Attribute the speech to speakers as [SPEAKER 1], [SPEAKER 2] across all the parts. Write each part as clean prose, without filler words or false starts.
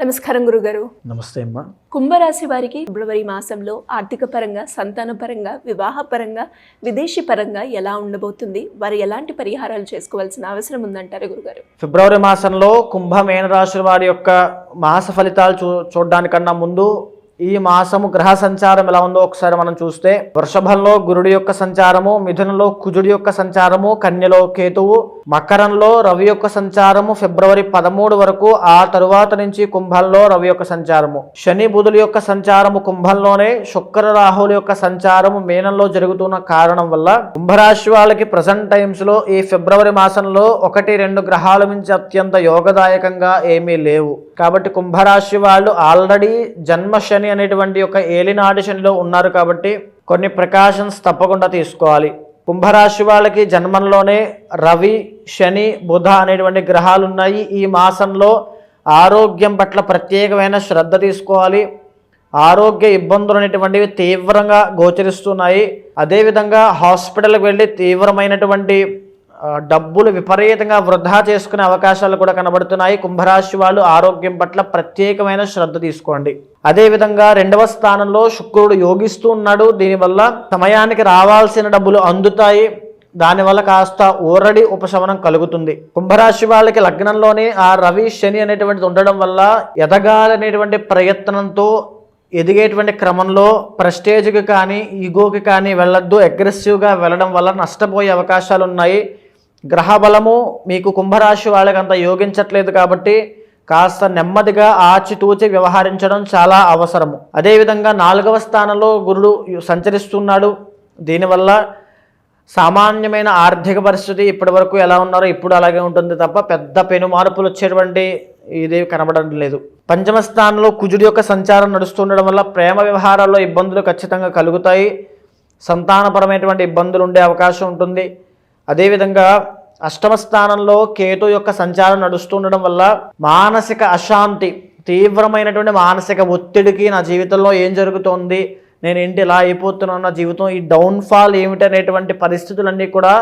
[SPEAKER 1] నమస్కారం గురుగారు.
[SPEAKER 2] నమస్తే అమ్మా.
[SPEAKER 1] కుంభరాశి వారికి ఫిబ్రవరి మాసంలో ఆర్థిక పరంగా, సంతాన పరంగా, వివాహ పరంగా, విదేశీ పరంగా ఎలా ఉండబోతుంది? వారు ఎలాంటి పరిహారాలు చేసుకోవాల్సిన అవసరం ఉందంటారు గురుగారు?
[SPEAKER 2] ఫిబ్రవరి మాసంలో కుంభ మీన రాశి వారి యొక్క మాస ఫలితాలు చూడడానికన్నా ముందు ఈ మాసము గ్రహ సంచారం ఎలా ఉందో ఒకసారి మనం చూస్తే, వృషభంలో గురుడి యొక్క సంచారము, మిథునంలో కుజుడి యొక్క సంచారము, కన్యలో కేతువు, మకరంలో రవి యొక్క సంచారము ఫిబ్రవరి 13 వరకు. ఆ తరువాత నుంచి కుంభంలో రవి యొక్క సంచారము, శని బుధుల యొక్క సంచారము కుంభంలోనే, శుక్ర రాహుల యొక్క సంచారము మీనంలో జరుగుతున్న కారణం వల్ల కుంభరాశి వాళ్ళకి ప్రజెంట్ టైమ్స్ లో ఈ ఫిబ్రవరి మాసంలో 1-2 గ్రహాల నుంచి అత్యంత యోగదాయకంగా ఏమీ లేవు. కాబట్టి కుంభరాశి వాళ్ళు ఆల్రెడీ జన్మ శని అనేటువంటి ఒక ఏలినాటి శనిలో ఉన్నారు. కాబట్టి కొన్ని ప్రికాషన్స్ తప్పకుండా తీసుకోవాలి. కుంభరాశి వాళ్ళకి జన్మంలోనే రవి, శని, బుధ అనేటువంటి గ్రహాలు ఉన్నాయి. ఈ మాసంలో ఆరోగ్యం పట్ల ప్రత్యేకమైన శ్రద్ధ తీసుకోవాలి. ఆరోగ్య ఇబ్బందులు అనేటువంటివి తీవ్రంగా గోచరిస్తున్నాయి. అదేవిధంగా హాస్పిటల్కి వెళ్ళి తీవ్రమైనటువంటి డబ్బులు విపరీతంగా వృధా చేసుకునే అవకాశాలు కూడా కనబడుతున్నాయి. కుంభరాశి వాళ్ళు ఆరోగ్యం పట్ల ప్రత్యేకమైన శ్రద్ధ తీసుకోండి. అదేవిధంగా 2వ స్థానంలో శుక్రుడు యోగిస్తూ ఉన్నాడు. దీనివల్ల సమయానికి రావాల్సిన డబ్బులు అందుతాయి. దానివల్ల కాస్త ఊరడి ఉపశమనం కలుగుతుంది. కుంభరాశి వాళ్ళకి లగ్నంలోనే ఆ రవి, శని అనేటువంటిది ఉండడం వల్ల ఎదగాలనేటువంటి ప్రయత్నంతో ఎదిగేటువంటి క్రమంలో ప్రెస్టేజ్కి కానీ ఈగోకి కానీ వెళ్ళొద్దు. అగ్రెసివ్గా వెళ్ళడం వల్ల నష్టపోయే అవకాశాలు ఉన్నాయి. గ్రహ బలము మీకు కుంభరాశి వాళ్ళకి అంత యోగించట్లేదు. కాబట్టి కాస్త నెమ్మదిగా ఆచితూచి వ్యవహరించడం చాలా అవసరము. అదేవిధంగా 4వ స్థానంలో గురుడు సంచరిస్తున్నాడు. దీనివల్ల సామాన్యమైన ఆర్థిక పరిస్థితి ఇప్పటి వరకు ఎలా ఉన్నారో ఇప్పుడు అలాగే ఉంటుంది తప్ప పెద్ద పెను మార్పులు వచ్చేటువంటి ఇది కనబడడం లేదు. 5వ స్థానంలో కుజుడి యొక్క సంచారం నడుస్తుండడం వల్ల ప్రేమ వ్యవహారాల్లో ఇబ్బందులు ఖచ్చితంగా కలుగుతాయి. సంతానపరమైనటువంటి ఇబ్బందులు ఉండే అవకాశం ఉంటుంది. అదేవిధంగా 8వ స్థానంలో కేతు యొక్క సంచారం నడుస్తుండడం వల్ల మానసిక అశాంతి, తీవ్రమైనటువంటి మానసిక ఒత్తిడికి నా జీవితంలో ఏం జరుగుతోంది, నేను ఏంటి ఇలా అయిపోతున్నాను, నా జీవితం ఈ డౌన్ఫాల్ ఏమిటనేటువంటి పరిస్థితులన్నీ కూడా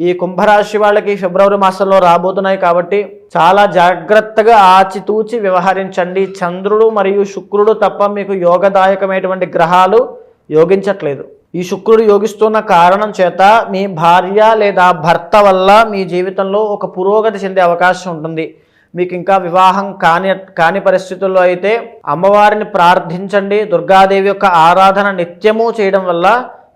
[SPEAKER 2] ఈ కుంభరాశి వాళ్ళకి ఫిబ్రవరి మాసంలో రాబోతున్నాయి. కాబట్టి చాలా జాగ్రత్తగా ఆచితూచి వ్యవహరించండి. చంద్రుడు మరియు శుక్రుడు తప్ప మీకు యోగదాయకమైనటువంటి గ్రహాలు యోగించట్లేదు. ఈ శుక్రుడు యోగిస్తున్న కారణం చేత మీ భార్య లేదా భర్త వల్ల మీ జీవితంలో ఒక పురోగతి చెందే అవకాశం ఉంటుంది. మీకు ఇంకా వివాహం కాని పరిస్థితుల్లో అయితే అమ్మవారిని ప్రార్థించండి. దుర్గాదేవి యొక్క ఆరాధన నిత్యము చేయడం వల్ల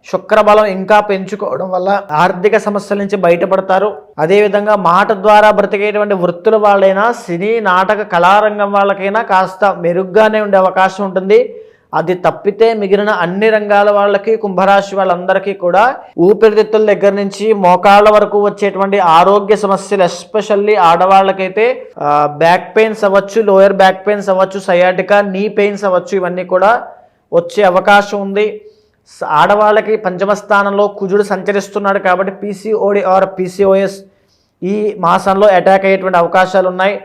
[SPEAKER 2] శుక్రబలం ఇంకా పెంచుకోవడం వల్ల ఆర్థిక సమస్యల నుంచి బయటపడతారు. అదేవిధంగా మాట ద్వారా బ్రతికేటువంటి వృత్తుల వాళ్ళైనా, సినీ నాటక కళారంగం వాళ్ళకైనా కాస్త మెరుగ్గానే ఉండే అవకాశం ఉంటుంది. అది తప్పితే మిగిలిన అన్ని రంగాల వాళ్ళకి, కుంభరాశి వాళ్ళందరికీ కూడా ఊపిరితిత్తుల దగ్గర నుంచి మోకాళ్ళ వరకు వచ్చేటువంటి ఆరోగ్య సమస్యలు, ఎస్పెషల్లీ ఆడవాళ్ళకైతే బ్యాక్ పెయిన్స్ అవ్వచ్చు, లోయర్ బ్యాక్ పెయిన్స్ అవ్వచ్చు, సయాటికా, నీ పెయిన్స్ అవ్వచ్చు, ఇవన్నీ కూడా వచ్చే అవకాశం ఉంది. ఆడవాళ్ళకి 5వ స్థానంలో కుజుడు సంచరిస్తున్నాడు. కాబట్టి పీసీఓడి ఆర్ పీసీఓఎస్ ఈ మాసంలో అటాక్ అయ్యేటువంటి అవకాశాలు ఉన్నాయి.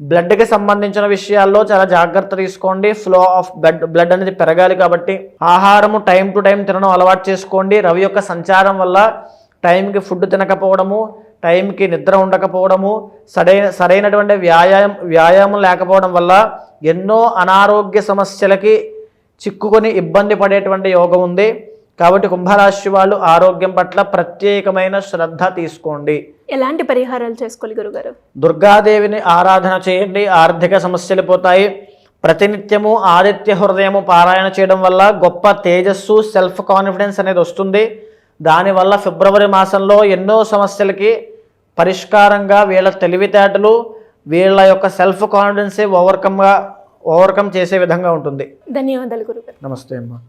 [SPEAKER 2] బ్లడ్కి సంబంధించిన విషయాల్లో చాలా జాగ్రత్త తీసుకోండి. ఫ్లో ఆఫ్ బ్లడ్ అనేది పెరగాలి. కాబట్టి ఆహారము టైం టు టైం తినడం అలవాటు చేసుకోండి. రవి యొక్క సంచారం వల్ల టైంకి ఫుడ్ తినకపోవడము, టైంకి నిద్ర ఉండకపోవడము, సరైనటువంటి వ్యాయామం లేకపోవడం వల్ల ఎన్నో అనారోగ్య సమస్యలకి చిక్కుకొని ఇబ్బంది పడేటువంటి యోగం ఉంది. కాబట్టి కుంభరాశి వాళ్ళు ఆరోగ్యం పట్ల ప్రత్యేకమైన శ్రద్ధ తీసుకోండి.
[SPEAKER 1] ఎలాంటి పరిహారాలు చేసుకోవాలి గురుగారు?
[SPEAKER 2] దుర్గాదేవిని ఆరాధన చేయండి. ఆర్థిక సమస్యలు పోతాయి. ప్రతినిత్యము ఆదిత్య హృదయము పారాయణ చేయడం వల్ల గొప్ప తేజస్సు, సెల్ఫ్ కాన్ఫిడెన్స్ అనేది వస్తుంది. దానివల్ల ఫిబ్రవరి మాసంలో ఎన్నో సమస్యలకి పరిష్కారంగా వీళ్ళ తెలివితేటలు, వీళ్ళ యొక్క సెల్ఫ్ కాన్ఫిడెన్సే ఓవర్కమ్ చేసే విధంగా ఉంటుంది.
[SPEAKER 1] ధన్యవాదాలు గురుగారు.
[SPEAKER 2] నమస్తే అమ్మా.